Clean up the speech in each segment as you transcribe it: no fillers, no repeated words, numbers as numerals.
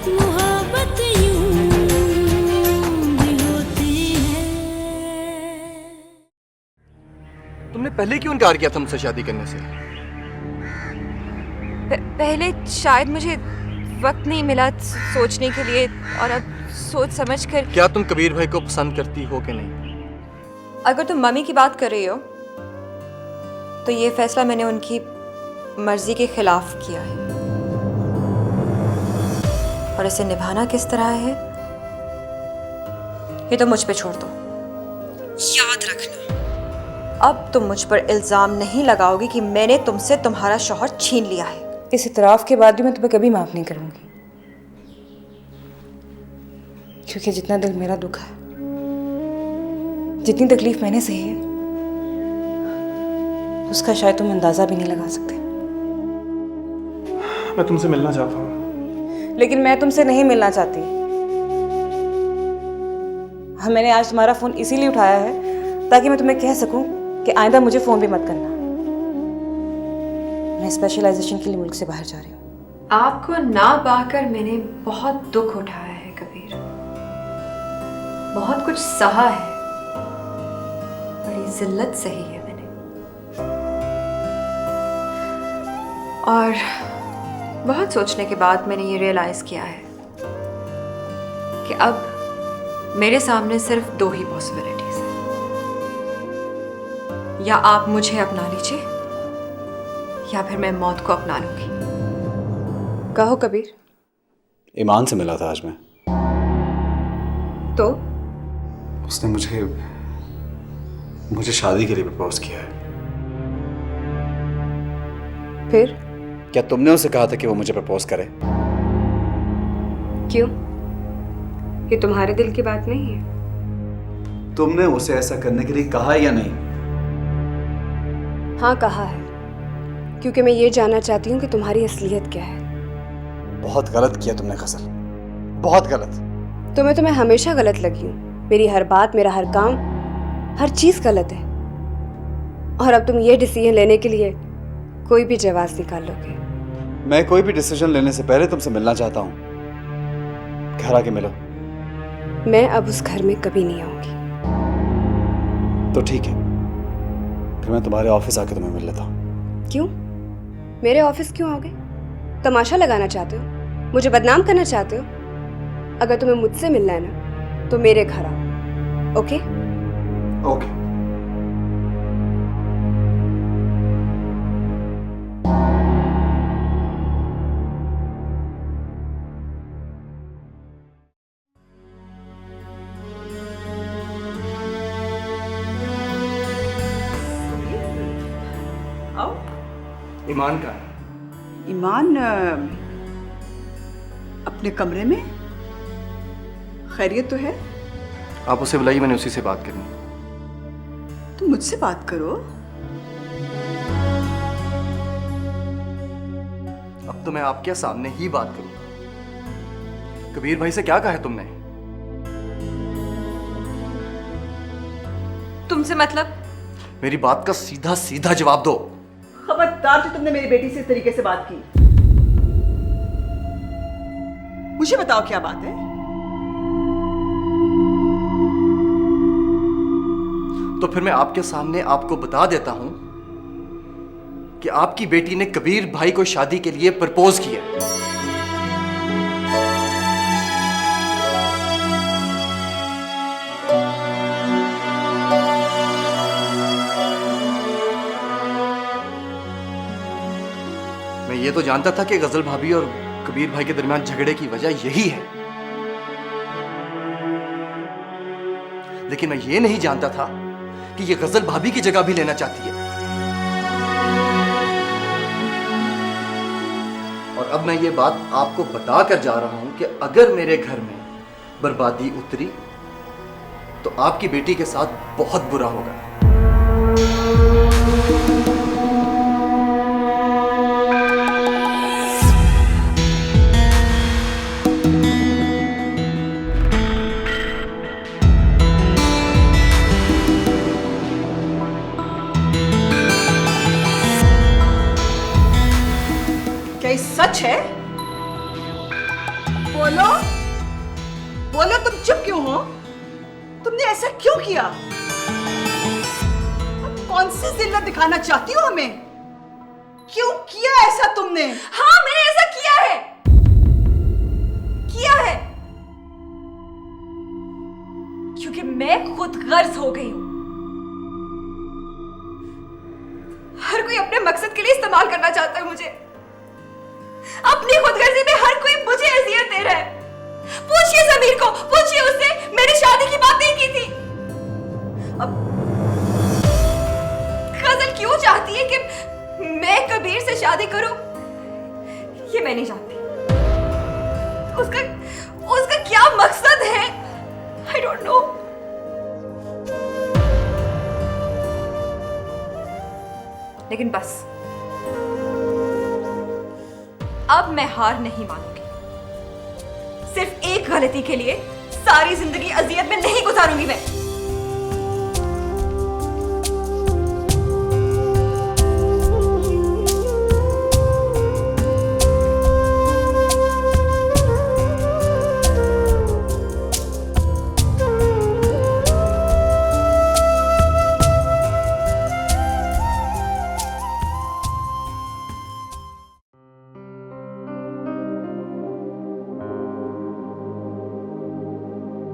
मोहब्बत यूं भी होती है। तुमने पहले क्यों इनकार किया था मुझसे शादी करने से? पहले शायद मुझे वक्त नहीं मिला सोचने के लिए, और अब सोच समझ कर। क्या तुम कबीर भाई को पसंद करती हो कि नहीं? अगर तुम मम्मी की बात कर रही हो तो ये फैसला मैंने उनकी मर्जी के खिलाफ किया है, और इसे निभाना किस तरह है ये तो मुझ पे छोड़ दो। याद रखना, अब तुम मुझ पर इल्जाम नहीं लगाओगी कि मैंने तुमसे तुम्हारा शौहर छीन लिया है। इस इतराफ के बाद भी मैं तुम्हें कभी माफ नहीं करूंगी, क्योंकि जितना दिल मेरा दुखा है, जितनी तकलीफ मैंने सही है, उसका शायद तुम अंदाजा भी नहीं लगा सकते। मैं तुमसे मिलना चाहता हूँ। लेकिन मैं तुमसे नहीं मिलना चाहती। हाँ, मैंने आज तुम्हारा फोन इसीलिए उठाया है ताकि मैं तुम्हें कह सकूं कि आइंदा मुझे फोन भी मत करना। मैं स्पेशलाइजेशन के लिए मुल्क से बाहर जा रही हूँ। आपको ना पाकर मैंने बहुत दुख उठाया है कबीर, बहुत कुछ सहा है, बड़ी जिल्लत सही है मैंने, और बहुत सोचने के बाद मैंने ये रियलाइज किया है कि अब मेरे सामने सिर्फ दो ही पॉसिबिलिटीज हैं। या आप मुझे अपना लीजिए या फिर मैं मौत को अपना लूंगी। कहो कबीर। ईमान से मिला था आज मैं। तो उसने मुझे शादी के लिए प्रपोज किया है। फिर क्या तुमने उसे कहा था कि वो मुझे प्रपोज करे? क्यों? ये तुम्हारे दिल की बात नहीं है? तुमने उसे ऐसा करने के लिए कहा या नहीं? हाँ कहा है, क्योंकि मैं ये जानना चाहती हूँ कि तुम्हारी असलियत क्या है। बहुत गलत किया तुमने गजल, बहुत गलत। तो मैं तुम्हें हमेशा गलत लगी हूँ। मेरी हर बात, मेरा हर काम, हर चीज गलत है, और अब तुम ये डिसीजन लेने के लिए कोई भी जवाब निकाल लोगे। मैं कोई भी डिसीजन लेने से पहले तुमसे मिलना चाहता हूँ। घर आके मिलो। मैं अब उस घर में कभी नहीं आऊंगी। तो ठीक है, फिर मैं तुम्हारे ऑफिस आके तुम्हें मिल लेता हूँ। क्यों? मेरे ऑफिस क्यों आओगे? तमाशा लगाना चाहते हो? मुझे बदनाम करना चाहते हो? अगर तुम्हें मुझसे मिलना है ना तो मेरे घर आओ। ओके? ओके। ईमान का है। ईमान अपने कमरे में? खैरियत तो है? आप उसे बुलाइए, मैंने उसी से बात करनी है। तुम मुझसे बात करो। अब तो मैं आपके सामने ही बात करूंगा। कबीर भाई से क्या कहा है तुमने? तुमसे मतलब? मेरी बात का सीधा सीधा जवाब दो। खबरदार जो तुमने मेरी बेटी से इस तरीके से बात की। मुझे बताओ क्या बात है? तो फिर मैं आपके सामने आपको बता देता हूं कि आपकी बेटी ने कबीर भाई को शादी के लिए प्रपोज किया। मैं ये तो जानता था कि गजल भाभी और कबीर भाई के दरमियान झगड़े की वजह यही है, लेकिन मैं ये नहीं जानता था कि ये गजल भाभी की जगह भी लेना चाहती है। और अब मैं ये बात आपको बता कर जा रहा हूं कि अगर मेरे घर में बर्बादी उतरी तो आपकी बेटी के साथ बहुत बुरा होगा। क्या ये सच है? बोलो बोलो, तुम चुप क्यों हो? तुमने ऐसा क्यों किया? कौन सी जिल्लत दिखाना चाहती हो हमें? क्यों किया ऐसा तुमने? हाँ, मैंने ऐसा किया है, क्योंकि मैं खुद गर्ज हो गई हूं। हर कोई अपने मकसद के लिए इस्तेमाल करना चाहता है मुझे। अपनी खुदगर्जी में हर कोई मुझे अजियत दे रहा है। पूछिए ज़मीर को, पूछिए उससे, मेरी शादी की बात नहीं की थी। अब गजल क्यों चाहती है कि मैं कबीर से शादी करूं, ये मैं नहीं जानती। उसका क्या मकसद है, आई डोंट नो। लेकिन बस अब मैं हार नहीं मानूंगी। सिर्फ एक गलती के लिए सारी जिंदगी अजियत में नहीं गुजारूंगी मैं।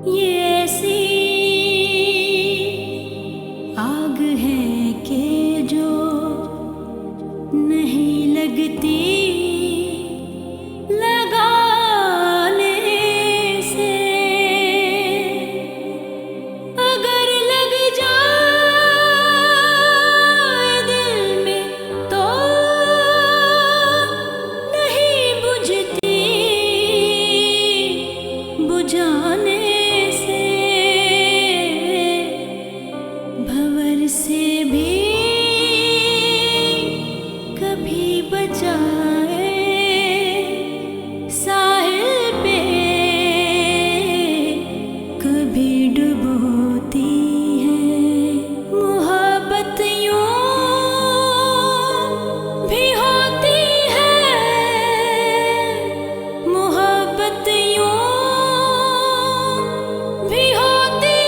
ये ऐसी आग है कि जो नहीं लगती लगाने से, अगर लग जाए दिल में तो नहीं बुझती बुझाने भंवर से भी कभी बचाए साहिल पे कभी डुबोती है। मोहब्बत यूं भी होती है, मोहब्बत यूं भी होती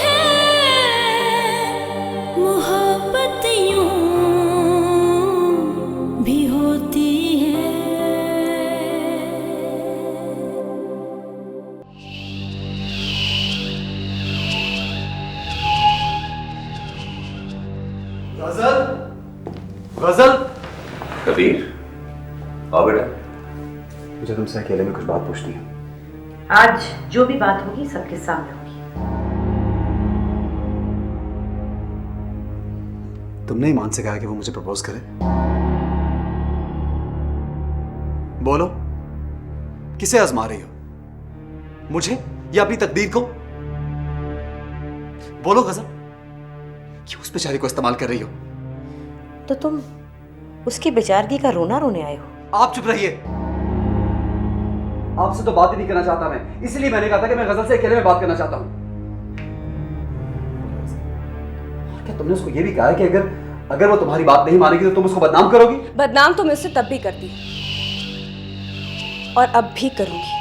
है, मोहब्बत यूं भी होती है। गजल, गजल, कबीर, आओ बेटा। मुझे तुमसे अकेले में कुछ बात पूछनी है। आज जो भी बात होगी सबके सामने होगी। तुमने ईमान से कहा कि वो मुझे प्रपोज करे। बोलो, किसे आजमा रही हो, मुझे या अपनी तकदीर को? बोलो गजल, क्यों उस बेचारी को इस्तेमाल कर रही हो? तो तुम उसकी बेचारगी का रोना रोने आए हो? आप चुप रहिए। आपसे तो बात ही नहीं करना चाहता मैं, इसलिए मैंने कहा था कि मैं गजल से अकेले में बात करना चाहता हूं। क्या तुमने उसको यह भी कहा है कि अगर वो तुम्हारी बात नहीं मानेगी तो तुम उसको बदनाम करोगी? बदनाम तो मैं उससे तब भी करती और अब भी करूंगी,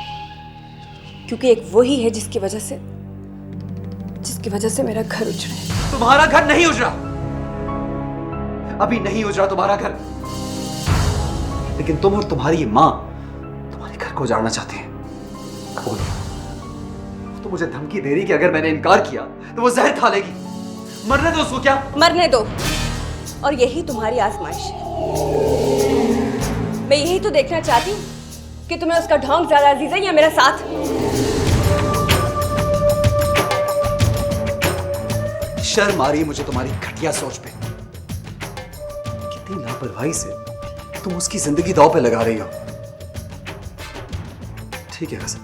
क्योंकि एक वही है जिसकी वजह से मेरा घर उजड़ा है। तुम्हारा घर नहीं उजड़ा, अभी नहीं उजड़ा तुम्हारा घर, लेकिन तुम और तुम्हारी मां तुम्हारे घर को उजाड़ना चाहते हैं। बोलो, तो मुझे धमकी दे रही कि अगर मैंने इनकार किया तो वो जहर खा लेगी। मरने दो उसको। क्या मरने दो, और यही तुम्हारी आजमाइश है। मैं यही तो देखना चाहती हूँ कि तुम्हें उसका ढोंग ज्यादा अजीज है या मेरा साथ। शर्म आ रही है मुझे तुम्हारी घटिया सोच पे। कितनी लापरवाही से तुम उसकी जिंदगी दांव पे लगा रही हो। ठीक है गजल,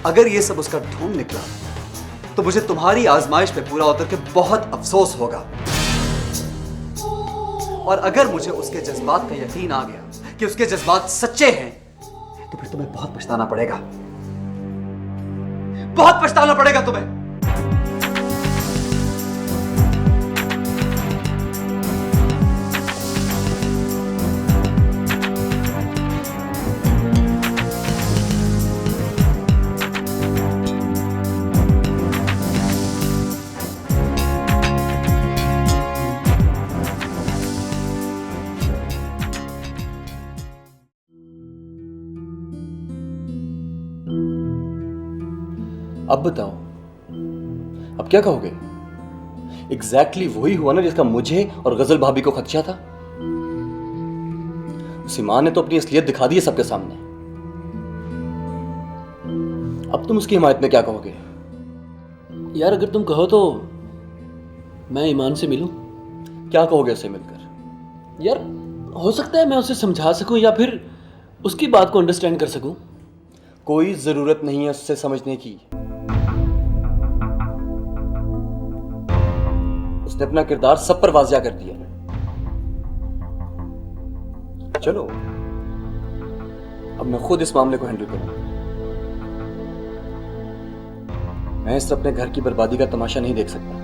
अगर ये सब उसका ढोंग निकला तो मुझे तुम्हारी आजमाइश पे पूरा उतर के बहुत अफसोस होगा। और अगर मुझे उसके जज्बात का यकीन आ गया कि उसके जज्बात सच्चे हैं तो फिर तुम्हें बहुत पछताना पड़ेगा, बहुत पछताना पड़ेगा तुम्हें। अब बताओ, अब क्या कहोगे? एग्जैक्टली वही हुआ ना जिसका मुझे और गजल भाभी को खदशा था। उसी मां ने तो अपनी असलियत दिखा दी है सबके सामने। अब तुम उसकी हिमायत में क्या कहोगे? यार अगर तुम कहो तो मैं ईमान से मिलूं। क्या कहोगे उससे मिलकर? यार हो सकता है मैं उसे समझा सकूं या फिर उसकी बात को अंडरस्टैंड कर सकूं। कोई जरूरत नहीं है उससे समझने की। उसने अपना किरदार सब पर वाज़िया कर दिया। चलो अब मैं खुद इस मामले को हैंडल करूं। मैं इस अपने घर की बर्बादी का तमाशा नहीं देख सकता।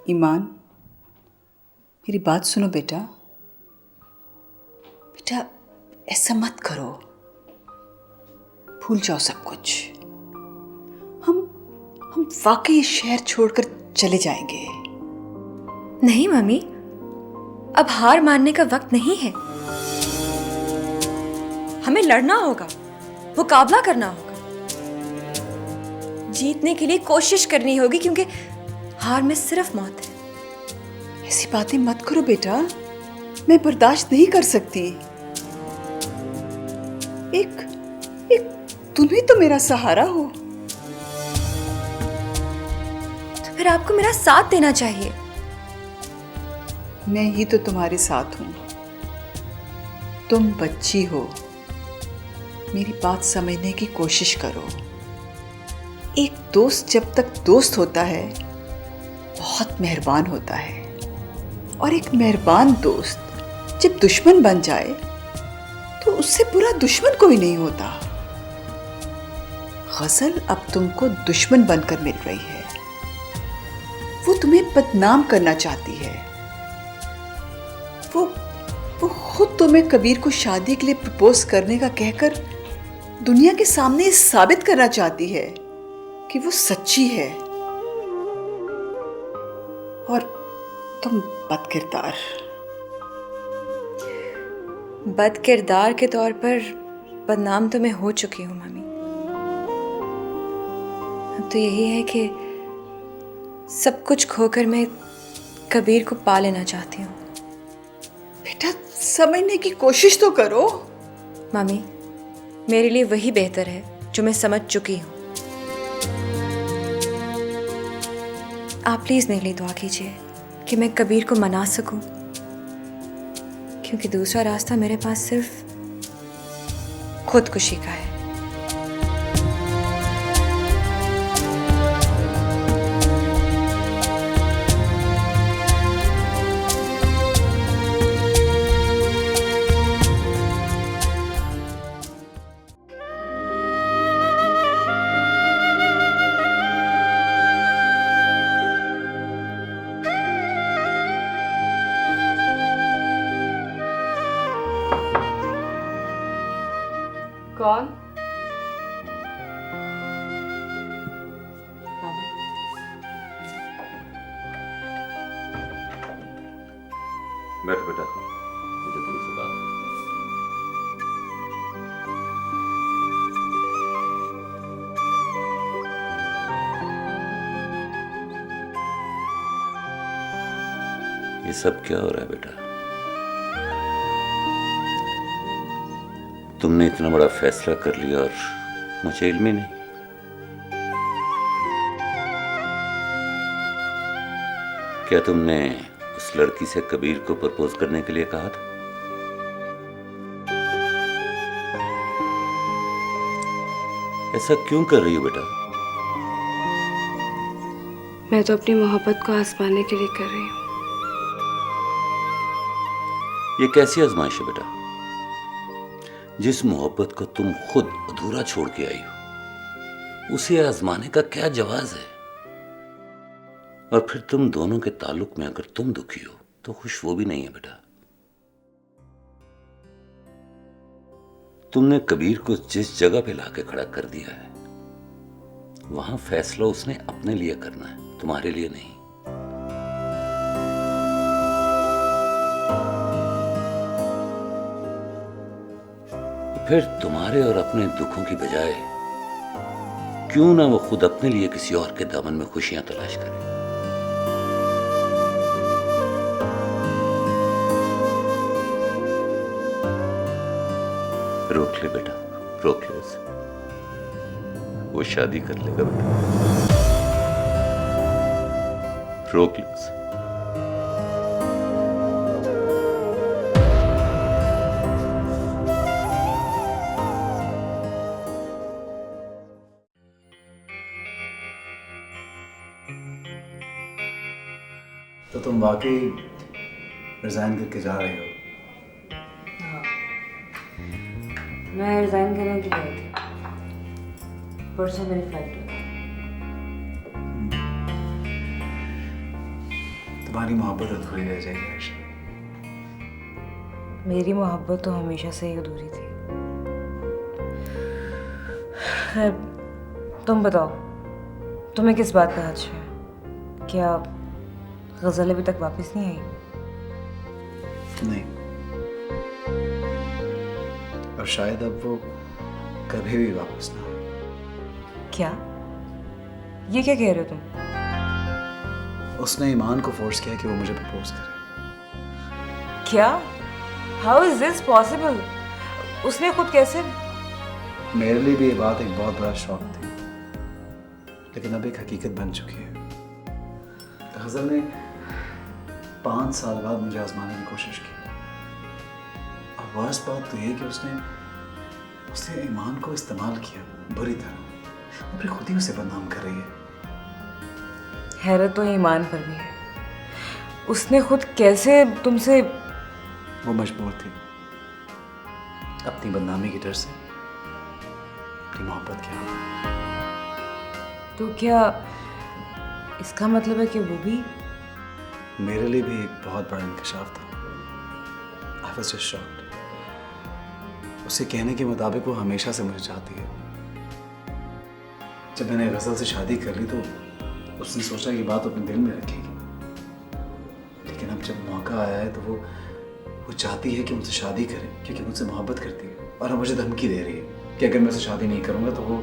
ईमान, मेरी बात सुनो बेटा। बेटा ऐसा मत करो, भूल जाओ सब कुछ। हम वाकई शहर छोड़कर चले जाएंगे। नहीं मम्मी, अब हार मानने का वक्त नहीं है। हमें लड़ना होगा, मुकाबला करना होगा, जीतने के लिए कोशिश करनी होगी, क्योंकि हार में सिर्फ मौत है। ऐसी बातें मत करो बेटा, मैं बर्दाश्त नहीं कर सकती। एक तुम ही तो मेरा सहारा हो। तो फिर आपको मेरा साथ देना चाहिए। मैं ही तो तुम्हारे साथ हूं। तुम बच्ची हो, मेरी बात समझने की कोशिश करो। एक दोस्त जब तक दोस्त होता है बहुत मेहरबान होता है, और एक मेहरबान दोस्त जब दुश्मन बन जाए तो उससे बुरा दुश्मन कोई नहीं होता। गजल अब तुमको दुश्मन बनकर मिल रही है। वो तुम्हें बदनाम करना चाहती है। वो खुद तुम्हें कबीर को शादी के लिए प्रपोज करने का कहकर दुनिया के सामने साबित करना चाहती है कि वो सच्ची है, और तुम बदकिरदार के तौर पर बदनाम तो मैं हो चुकी हूँ मम्मी। अब तो यही है कि सब कुछ खोकर मैं कबीर को पा लेना चाहती हूँ। बेटा समझने की कोशिश तो करो। मम्मी, मेरे लिए वही बेहतर है जो मैं समझ चुकी हूँ। आप प्लीज मेरे लिए दुआ कीजिए कि मैं कबीर को मना सकूं, क्योंकि दूसरा रास्ता मेरे पास सिर्फ खुदकुशी का है। कौन? बैठ बेटा, मुझे तुमसे बात है। ये सब क्या हो रहा है बेटा? तुमने इतना बड़ा फैसला कर लिया और मुझे इल्म ही नहीं। क्या तुमने उस लड़की से कबीर को प्रपोज करने के लिए कहा था? ऐसा क्यों कर रही हो बेटा? मैं तो अपनी मोहब्बत को आजमाने के लिए कर रही हूँ। ये कैसी आजमाइश है बेटा? जिस मोहब्बत को तुम खुद अधूरा छोड़ के आई हो, उसे आजमाने का क्या जवाज है? और फिर तुम दोनों के ताल्लुक में अगर तुम दुखी हो तो खुश वो भी नहीं है बेटा। तुमने कबीर को जिस जगह पे लाके खड़ा कर दिया है, वहां फैसला उसने अपने लिए करना है, तुम्हारे लिए नहीं। फिर तुम्हारे और अपने दुखों की बजाय क्यों ना वो खुद अपने लिए किसी और के दामन में खुशियां तलाश करे। रोक ले बेटा, रोक ले उसे। वो शादी कर लेगा बेटा, रोक ले उसे। तो तुम वाकई रिजाइन करके जा रहे हो? मैं रिजाइन करने के लिए आई थी। परसों मेरी फ्लाइट है। तुम्हारी मोहब्बत अधूरी रह जाएगी आयशा। मेरी मोहब्बत तो हमेशा से ही अधूरी थी। खैर, तुम बताओ, तुम्हें किस बात का हर्ष है? क्या गजल अभी तक वापस नहीं आई? नहीं, और शायद अब वो कभी भी वापस ना आए। क्या? ये क्या कह रहे हो तुम? उसने ईमान को फोर्स किया कि वो मुझे प्रपोज करे। क्या? How is this possible? उसने खुद कैसे? मेरे लिए भी ये बात एक बहुत बड़ा शौक थी, लेकिन अब एक हकीकत बन चुकी है। गजल ने 5 साल बाद मुझे आजमाने की कोशिश की, और वर्स्ट बात तो ये कि उसने ईमान को इस्तेमाल किया बुरी तरह, और फिर खुद ही उसे बदनाम कर रही है। हैरत तो ईमान पर भी है। उसने खुद कैसे तुमसे? वो मजबूर थी अपनी बदनामी की डर से अपनी मोहब्बत के आगे। तो क्या इसका मतलब है कि वो भी? मेरे लिए भी एक बहुत बड़ा इंकशाफ था। I was just shocked. उसके कहने के मुताबिक वो हमेशा से मुझे चाहती है। जब मैंने गजल से शादी कर ली तो उसने सोचा ये बात अपने दिल में रखेगी, लेकिन अब जब मौका आया है तो वो चाहती है कि मुझसे शादी करे, क्योंकि मुझसे मोहब्बत करती है, और अब मुझे धमकी दे रही है कि अगर मैं उससे शादी नहीं करूंगा तो वो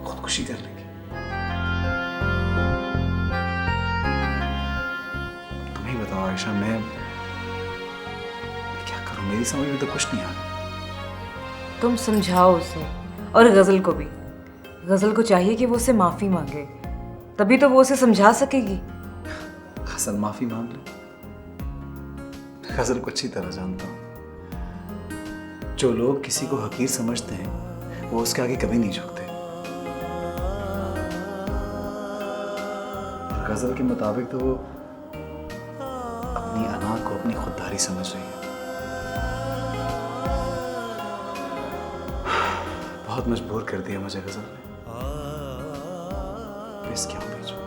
खुदकुशी कर लेगी। तुम ही बताओ आयशा, मैं क्या करूं? मेरी समझ में तो कुछ नहीं आ रहा। तुम समझाओ उसे, और गजल को भी। गजल को चाहिए कि वो उसे माफी मांगे, तभी तो वो उसे समझा सकेगी। गजल माफी मांग ले? गजल को अच्छी तरह जानता हूं। जो लोग किसी को हकीर समझते हैं वो उसके आगे कभी नहीं झुकते। गजल के मुताबिक तो वो अपनी अना को अपनी खुददारी समझ रही है। बहुत मजबूर कर दिया मुझे गजल ने। इस क्या भेजूं?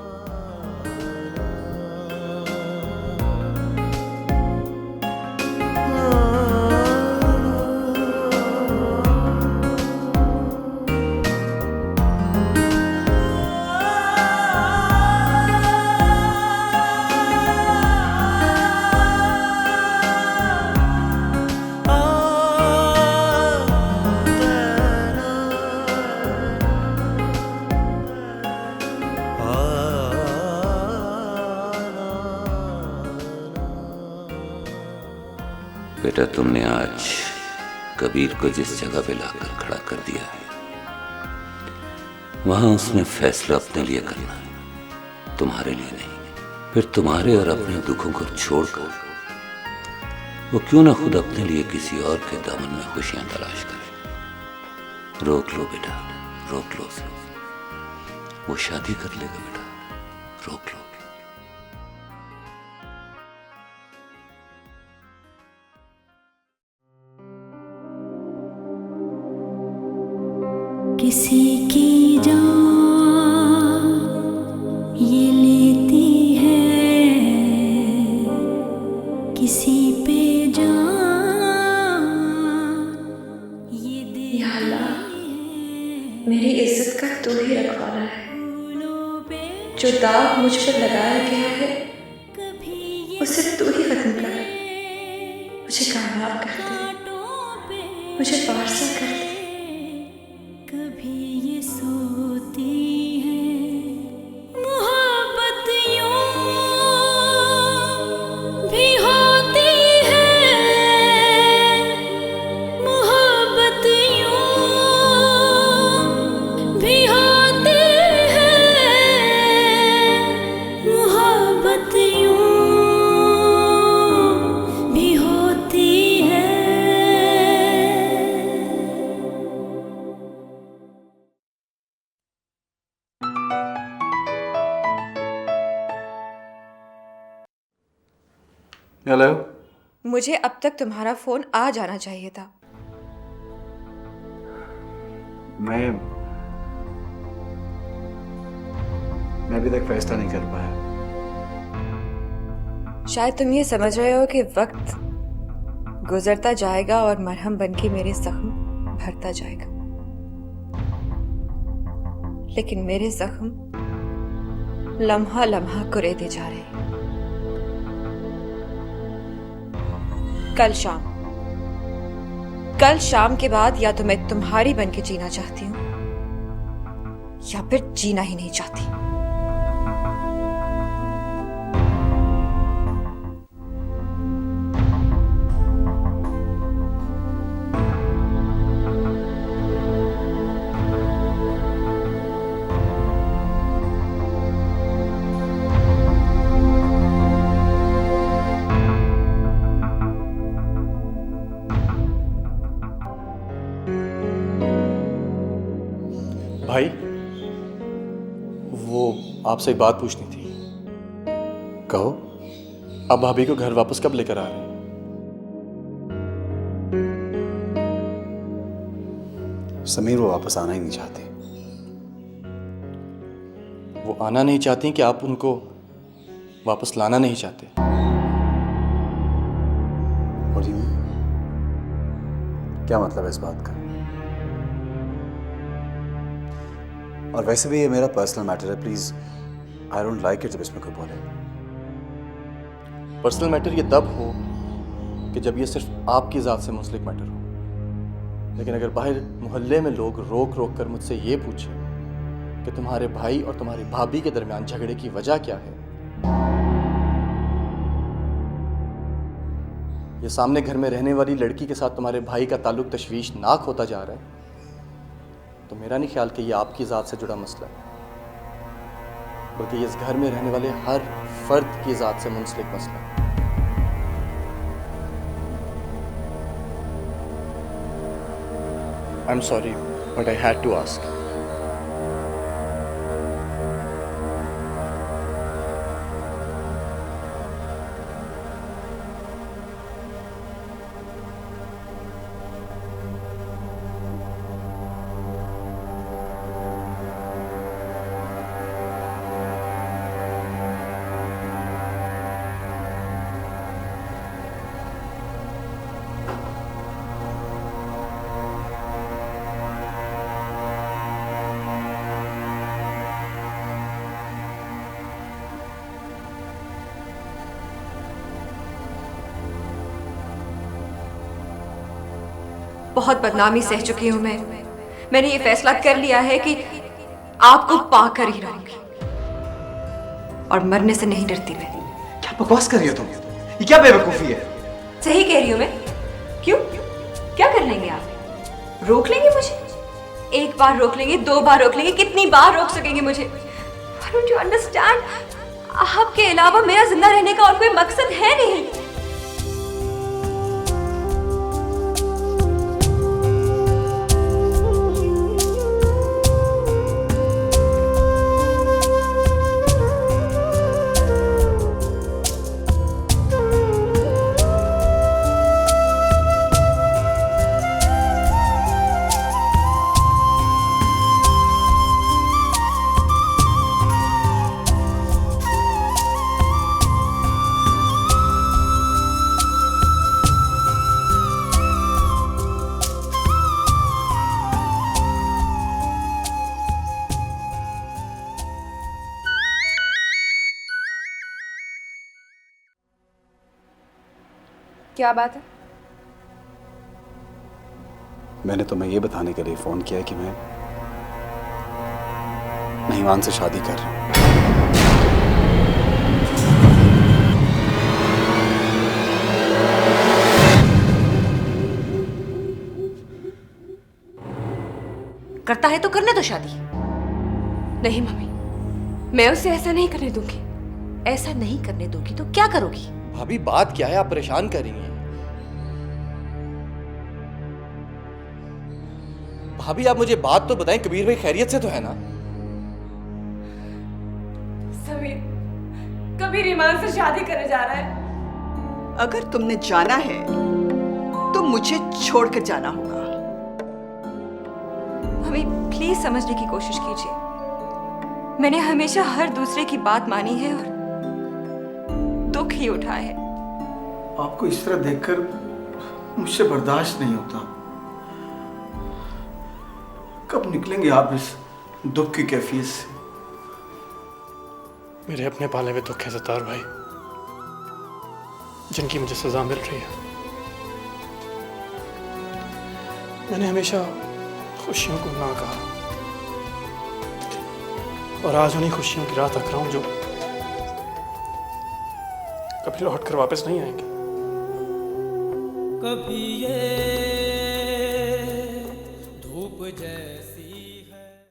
बेटा, तुमने आज कबीर को जिस जगह पे लाकर खड़ा कर दिया है, वहां उसने फैसला अपने लिए करना है, तुम्हारे लिए नहीं। फिर तुम्हारे और अपने दुखों को छोड़कर वो क्यों ना खुद अपने लिए किसी और के दामन में खुशियां तलाश करे। रोक लो बेटा, रोक लो उसे। वो शादी कर लेगा बेटा, रोक लो। किसी की जान ये लेती है, किसी पे जान ये दे। या अल्लाह, मेरी इज्जत का तू ही रखवाला है। जो दाग मुझ पर लगाया गया है उसे तू ही खत्म कर। मुझे कामयाब कर दे, मुझे पारसा कर दे। कभी ये सोती है मोहब्बत यूं भी होती है, मोहब्बत यूं भी होती है, मोहब्बत यूं भी होती है। हेलो। मुझे अब तक तुम्हारा फोन आ जाना चाहिए था। मैं अभी तक फैसला नहीं कर पाया। शायद तुम ये समझ रहे हो कि वक्त गुजरता जाएगा और मरहम बनके मेरे जख्म भरता जाएगा, लेकिन मेरे जख्म लम्हा लम्हा कुरेदे जा रहे हैं। कल शाम के बाद या तो मैं तुम्हारी बनके जीना चाहती हूं या फिर जीना ही नहीं चाहती। भाई, वो आपसे एक बात पूछनी थी। कहो। अब भाभी को घर वापस कब लेकर आ रहे हैं? समीर वो वापस आना ही नहीं चाहते। वो आना नहीं चाहती कि आप उनको वापस लाना नहीं चाहते? और यूं? क्या मतलब है इस बात का? और वैसे भी ये मेरा पर्सनल मैटर है, please I don't like it जब इसमें कोई बोले। पर्सनल मैटर ये तब हो कि जब ये सिर्फ आपकी ज़ात से मुंसलिक मैटर हो। लेकिन अगर बाहर मोहल्ले में लोग रोक रोक कर मुझसे ये पूछे कि तुम्हारे भाई और तुम्हारी भाभी के दरमियान झगड़े की वजह क्या है, ये सामने घर में रहने वाली लड़की के साथ तुम्हारे भाई का ताल्लुक तशवीशनाक होता जा रहा है, तो मेरा नहीं ख्याल कि ये आपकी ज़ात से जुड़ा मसला है, बल्कि इस घर में रहने वाले हर फर्द की ज़ात से मुंसलिक मसला है। I'm sorry, but I had to ask. बहुत बदनामी सह चुकी हूं मैं। मैंने ये फैसला कर लिया है कि आपको पाकर ही रहूंगी और मरने से नहीं डरती मैं। क्या बकवास कर रही हो तुम? ये क्या बेवकूफी है? सही कह रही हूं मैं। क्यों? क्या कर लेंगे आप? रोक लेंगे मुझे? एक बार रोक लेंगे, 2 बार रोक लेंगे, कितनी बार रोक सकेंगे मुझे? Why don't you understand? आपके अलावा मेरा जिंदा रहने का और कोई मकसद है नहीं। क्या बात है? मैंने तुम्हें ये बताने के लिए फ़ोन किया है कि मैं महिमान से शादी कर रहा हूँ। करता है तो करने दो शादी। नहीं मम्मी, मैं उसे ऐसा नहीं करने दूंगी। ऐसा नहीं करने दोगी तो क्या करोगी? भाभी बात क्या है, आप परेशान कर रही हैं। भाभी आप मुझे बात तो बताएं, कबीर भाई खैरियत से तो है ना? समीर, कबीर ईमान से शादी करने जा रहा है। अगर तुमने जाना है तो मुझे छोड़कर जाना होगा। मम्मी प्लीज समझने की कोशिश कीजिए। मैंने हमेशा हर दूसरे की बात मानी है और दुख ही उठा है। आपको इस तरह देखकर मुझसे बर्दाश्त नहीं होता। कब निकलेंगे आप इस दुख की कैफियत से? मेरे अपने पाले हुए दुख है सत्तार भाई, जिनकी मुझे सजा मिल रही है। मैंने हमेशा खुशियों को ना कहा और आज उन्हीं खुशियों की राह तक रहा हूं जो कभी लौट कर वापस नहीं आएंगे। कभी ये धूप जैसे